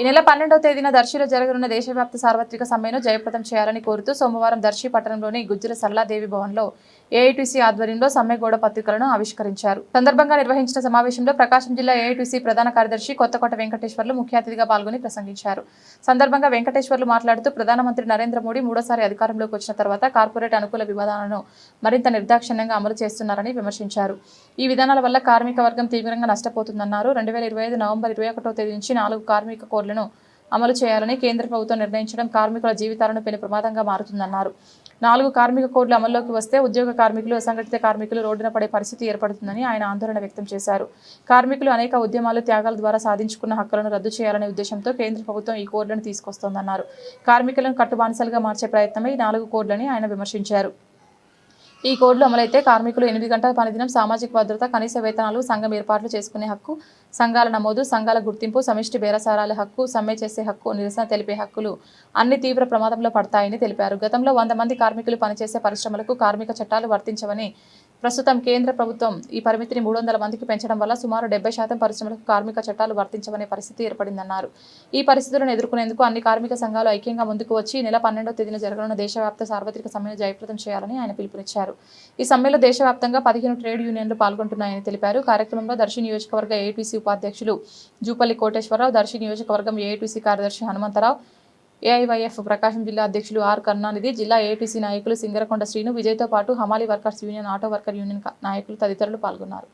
ఈ నెల 12వ తేదీన దర్శిలో జరగనున్న దేశవ్యాప్త సార్వత్రిక సమ్మెను జయప్రదం చేయాలని కోరుతూ సోమవారం దర్శి పట్టణంలోని గుజ్జుల సరళాదేవి భవన్లో ఏఐటీసీ ఆధ్వర్యంలో సమ్మె గోడ పత్రికలను ఆవిష్కరించారు. సందర్భంగా నిర్వహించిన సమావేశంలో ప్రకాశం జిల్లా ఏఐటీసీ ప్రధాన కార్యదర్శి కొత్తకోట వెంకటేశ్వర్లు ముఖ్య అతిథిగా పాల్గొని ప్రసంగించారు. సందర్భంగా వెంకటేశ్వర్లు మాట్లాడుతూ ప్రధానమంత్రి నరేంద్ర మోడీ మూడోసారి అధికారంలోకి వచ్చిన తర్వాత కార్పొరేట్ అనుకూల విధానాలను మరింత నిర్దాక్షిణ్యంగా అమలు చేస్తున్నారని విమర్శించారు. ఈ విధానాల వల్ల కార్మిక వర్గం తీవ్రంగా నష్టపోతుందన్నారు. 2025 నవంబర్ 21వ తేదీ నుంచి 4 కార్మిక కోడ్లను అమలు చేయాలని కేంద్ర ప్రభుత్వం నిర్ణయించడం కార్మికుల జీవితాలను పెను ప్రమాదంగా మారుతుందన్నారు. 4 కార్మిక కోడ్లు అమల్లోకి వస్తే ఉద్యోగ కార్మికులు, అసంఘటిత కార్మికులు రోడ్డున పడే పరిస్థితి ఏర్పడుతుందని ఆయన ఆందోళన వ్యక్తం చేశారు. కార్మికులు అనేక ఉద్యమాలు, త్యాగాల ద్వారా సాధించుకున్న హక్కులను రద్దు చేయాలనే ఉద్దేశంతో కేంద్ర ప్రభుత్వం ఈ కోడ్లను తీసుకొస్తోందన్నారు. కార్మికులను కట్టుబానిసలుగా మార్చే ప్రయత్నమే ఈ 4 కోడ్లని ఆయన విమర్శించారు. ఈ కోడ్లు అమలైతే కార్మికులు 8 గంటల పనిదినం, సామాజిక భద్రత, కనీస వేతనాలు, సంఘం ఏర్పాట్లు చేసుకునే హక్కు, సంఘాల నమోదు, సంఘాల గుర్తింపు, సమిష్టి బేరసారాల హక్కు, సమ్మె చేసే హక్కు, నిరసన తెలిపే హక్కులు అన్ని తీవ్ర ప్రమాదంలో పడతాయని తెలిపారు. గతంలో 100 మంది కార్మికులు పనిచేసే పరిశ్రమలకు కార్మిక చట్టాలు వర్తించవని, ప్రస్తుతం కేంద్ర ప్రభుత్వం ఈ పరిమితిని 300 మందికి పెంచడం వల్ల సుమారు 70% పరిశ్రమలకు కార్మిక చట్టాలు వర్తించవనే పరిస్థితి ఏర్పడిందన్నారు. ఈ పరిస్థితులను ఎదుర్కొనేందుకు అన్ని కార్మిక సంఘాలు ఐక్యంగా ముందుకు వచ్చి ఈ నెల 12వ తేదీన జరగనున్న దేశవ్యాప్త సార్వత్రిక సమ్మెను జయప్రదం చేయాలని ఆయన పిలుపునిచ్చారు. ఈ సమ్మెలో దేశవ్యాప్తంగా 15 ట్రేడ్ యూనియన్లు పాల్గొంటున్నాయని తెలిపారు. కార్యక్రమంలో దర్శి నియోజకవర్గ ఏఐటీసీ ఉపాధ్యక్షులు జూపల్లి కోటేశ్వరరావు, దర్శి నియోజకవర్గం ఏఐటీసీ కార్యదర్శి హనుమంతరావు, ఏఐవైఎఫ్ ప్రకాశం జిల్లా అధ్యక్షులు ఆర్ కరుణానిధి, జిల్లా ఏఐటీసీ నాయకులు సింగరకొండ శ్రీను, విజయ్తో పాటు హమాలీ workers union, auto worker union నాయకులు తదితరులు పాల్గొన్నారు.